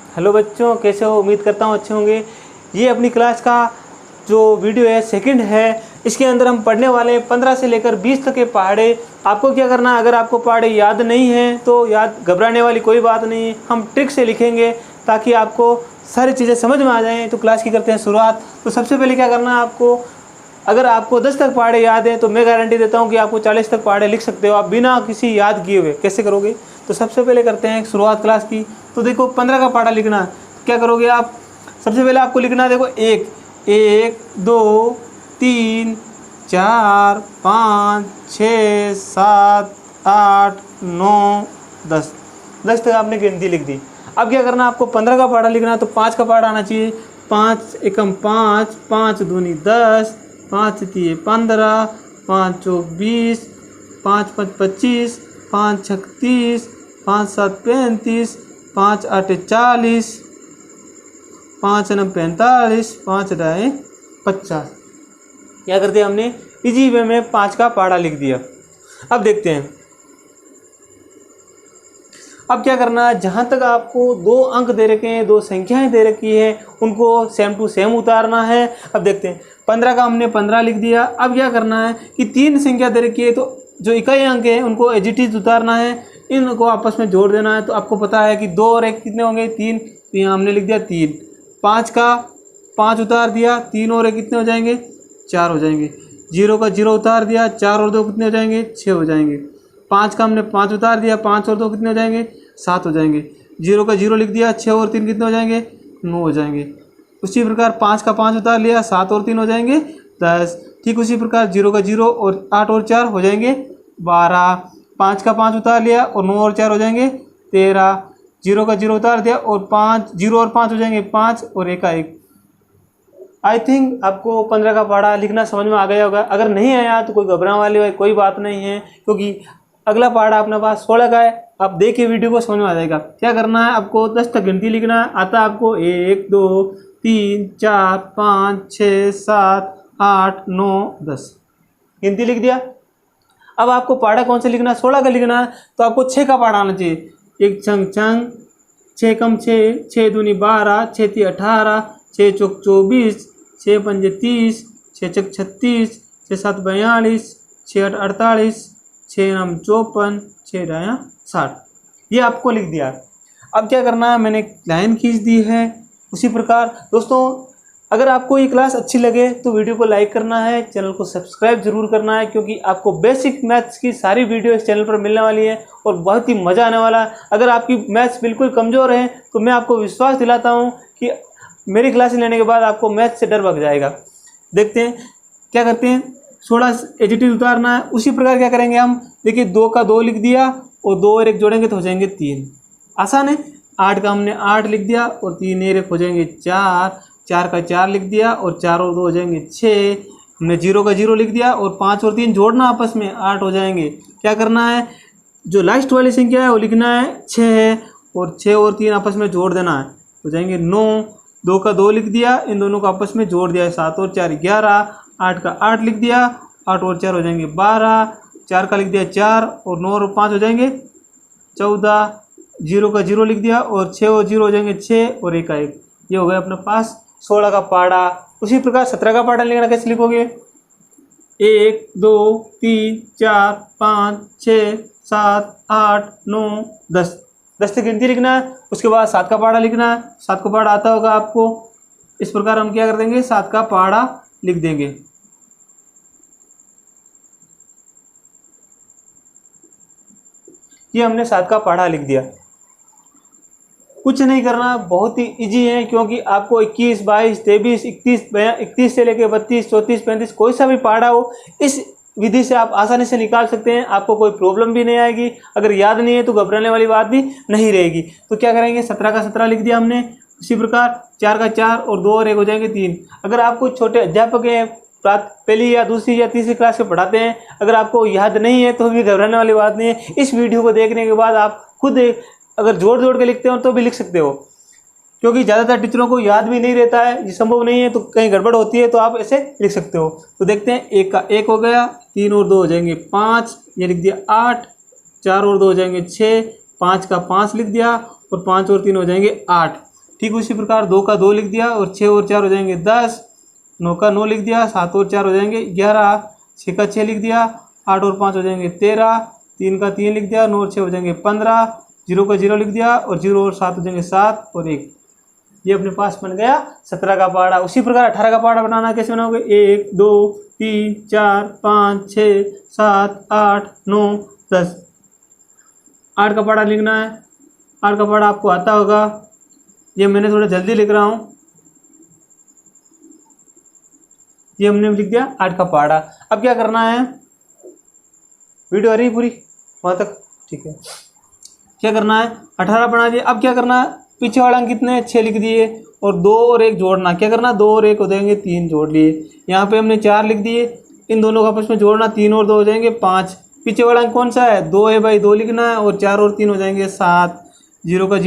Hello बच्चों, कैसे हो? उम्मीद करता हूँ अच्छे होंगे। ये अपनी क्लास का जो वीडियो है सेकंड है। इसके अंदर हम पढ़ने वाले हैं 15 से लेकर 20 तक के पहाड़े। आपको क्या करना है, अगर आपको पहाड़े याद नहीं हैं तो घबराने वाली कोई बात नहीं है। हम ट्रिक से लिखेंगे ताकि आपको सारी चीज़ें समझ में आ जाएँ। तो क्लास की करते हैं शुरुआत। तो सबसे पहले क्या करना है आपको, अगर आपको 10 तक पहाड़े याद हैं तो मैं गारंटी देता हूँ कि आपको 40 तक पहाड़े लिख सकते हो आप बिना किसी याद किए हुए। कैसे करोगे? तो सबसे पहले करते हैं शुरुआत क्लास की। तो देखो 15 का पहाड़ा लिखना, क्या करोगे आप? सबसे पहले आपको लिखना है, देखो 1 2 3 4 5 6 7 8 9 10 10 तक आपने गिनती लिख दी। अब क्या करना, आपको 15 का पहाड़ा लिखना है तो 5 का पहाड़ा आना चाहिए। 5 एकम 5, 5 दूनी 10, 5 तिये 15, 5 चौक 20, 5 5 25, 5 6 30, 5 7 35, 5 8 40, 5 9 45, 5 9 50। क्या करते हैं हमने इजी वे में 5 का पहाड़ा लिख दिया। अब देखते हैं अब क्या करना है। जहाँ तक आपको 2 अंक दे रखे हैं, 2 संख्याएं दे रखी है, उनको सेम टू सेम उतारना है। अब देखते हैं 15 का हमने 15 लिख दिया। अब क्या करना है कि 3 संख्या दे रखी है तो जो इकाई अंक है उनको एज इट इज उतारना है, इनको आपस में जोड़ देना है। तो आपको पता है कि 2 और 1 कितने होंगे? 3। तो यहाँ हमने लिख दिया 3। 5 का 5 उतार दिया, 3 और 1 कितने हो जाएंगे? 4 हो जाएंगे। 0 का 0 उतार दिया, 4 और 2 कितने हो जाएंगे? 6 हो जाएंगे। 5 का हमने 5 उतार दिया, 5 और 2 कितने हो जाएंगे? 7 हो जाएंगे। 0 का 0 लिख दिया, 6 और 3 कितने हो जाएंगे? 9 हो जाएंगे। उसी प्रकार 5 का 5 उतार लिया, 7 और 3 हो जाएंगे 10। ठीक उसी प्रकार 0 का 0 और 8 और 4 हो जाएंगे 12। 5 का 5 उतार लिया और 9 और 4 हो जाएंगे 13। 0 का 0 उतार दिया और 0 और 5 हो जाएंगे 5 और 1 का 1। आई थिंक आपको 15 का पहाड़ा लिखना समझ में आ गया होगा। अगर नहीं आया तो कोई घबराने वाली कोई बात नहीं है, क्योंकि अगला पहाड़ा अपने पास 16 का है। आप देखिए वीडियो को, समझ में आ जाएगा। क्या करना है, आपको 10 तक गिनती लिखना है। आता आपको 1 2 3 4 5 6 7 8 9 10 गिनती लिख दिया। अब आपको पहाड़ा कौन सा लिखना है? 16 का लिखना है। तो आपको 6 का पहाड़ा आना चाहिए। 1 छंग छंग, 6 कम 6, 6 दूनी 12, 6 ती 18, 6 चौक 24, 6 पंजे 30, 6 चक 36, 6 7 42, 6 8 48, 6 9 54, 6 9 60। ये आपको लिख दिया। अब क्या करना है, मैंने लाइन खींच दी है। उसी प्रकार दोस्तों, अगर आपको ये क्लास अच्छी लगे तो वीडियो को लाइक करना है, चैनल को सब्सक्राइब जरूर करना है, क्योंकि आपको बेसिक मैथ्स की सारी वीडियो इस चैनल पर मिलने वाली है और बहुत ही मज़ा आने वाला है। अगर आपकी मैथ्स बिल्कुल कमज़ोर है तो मैं आपको विश्वास दिलाता हूँ कि मेरी क्लास लेने के बाद आपको मैथ्स से डर भाग जाएगा। देखते हैं क्या करते हैं। 16 एडिटिव उतारना है। उसी प्रकार क्या करेंगे हम, देखिए 2 का 2 लिख दिया और 2 और 1 जोड़ेंगे तो हो जाएंगे 3। आसान है। 8 का हमने 8 लिख दिया और 3 और 1 हो जाएंगे 4। 4 का 4 लिख दिया और 4 और 2 हो जाएंगे 6। हमने 0 का 0 लिख दिया और 5 और 3 जोड़ना आपस में 8 हो जाएंगे। क्या करना है, जो लास्ट वाली संख्या है वो लिखना है 6 है और 6 और 3 आपस में जोड़ देना है, हो जाएंगे 9। 2 का 2 लिख दिया, इन दोनों को आपस में जोड़ दिया, 7 और 4 11। 8 का 8 लिख दिया, 8 और 4 हो जाएंगे 12। 4 का लिख दिया 4 और 9 और 5 हो जाएंगे 14। 0 का 0 लिख दिया और 6 और 0 हो जाएंगे 6 और 1 का 1। ये हो गया अपने पास 16 का पहाड़ा। उसी प्रकार 17 का पहाड़ा लिखना कैसे लिखोगे? 1 2 3 4 5 6 7 8 9 10 10 तक गिनती लिखना है। उसके बाद 7 का पहाड़ा लिखना है। 7 का पहाड़ा आता होगा आपको। इस प्रकार हम क्या कर देंगे, 7 का पहाड़ा लिख देंगे। ये हमने 7 का पहाड़ा लिख दिया। कुछ नहीं करना, बहुत ही इजी है, क्योंकि आपको 21 22 23 31 से लेकर 32 34 35 कोई सा भी पहाड़ा हो, इस विधि से आप आसानी से निकाल सकते हैं। आपको कोई प्रॉब्लम भी नहीं आएगी। अगर याद नहीं है तो घबराने वाली बात भी नहीं रहेगी। तो क्या करेंगे, 17 का 17 लिख दिया हमने। उसी प्रकार 4 का 4 और 2 और 1 हो जाएंगे 3। अगर आपको छोटे अध्यापक हैं, पहली या दूसरी या तीसरी क्लास से पढ़ाते हैं, अगर आपको याद नहीं है तो भी घबराने वाली बात नहीं है। इस वीडियो को देखने के बाद आप खुद अगर जोड़ जोड़ के लिखते हो तो भी लिख सकते हो, क्योंकि ज़्यादातर टीचरों को याद भी नहीं रहता है। ये संभव नहीं है तो कहीं गड़बड़ होती है, तो आप ऐसे लिख सकते हो। तो देखते हैं, 1 का 1 हो गया, 3 और 2 हो जाएंगे 5, ये लिख दिया 8। 4 और 2 हो जाएंगे 6, 5 का 5 लिख दिया और 5 और 3 हो जाएंगे 8। ठीक उसी प्रकार 2 का 2 लिख दिया और 6 और 4 हो जाएंगे 10, 9 का 9 लिख दिया, 7 और 4 हो जाएंगे 11, 6 का 6 लिख दिया, 8 और 5 हो जाएंगे 13, 3 का 3 लिख दिया, 9 और 6 हो जाएंगे 15, 0 का 0 लिख दिया और 0 और 7 हो जाएंगे 7 और 1। ये अपने पास बन गया 17 का पहाड़ा। उसी प्रकार 18 का पहाड़ा बनाना कैसे बनाओगे? 1 2 3 4 5 6 7 8 9 10। 8 का पहाड़ा लिखना है। 8 का पहाड़ा आपको आता होगा, ये मैंने थोड़ा जल्दी लिख रहा हूँ। ये हमने लिख दिया 8 का पहाड़ा। अब क्या करना है, वीडियो आ रही है पूरी वहाँ तक? ठीक है। क्या करना है, 18 बना दिया। अब क्या करना है, पीछे वाला अंक कितने 6 लिख दिए और 2 और 1 जोड़ना। क्या करना, 2 और 1 हो जाएंगे 3 जोड़ लिए। यहाँ पे हमने 4 लिख दिए, इन दोनों का आपस में जोड़ना, 3 और 2 हो जाएंगे 5। पीछे वाला अंक कौन सा है, 2 है भाई, 2 लिखना है और 4 और 3 हो जाएंगे 7। 0 का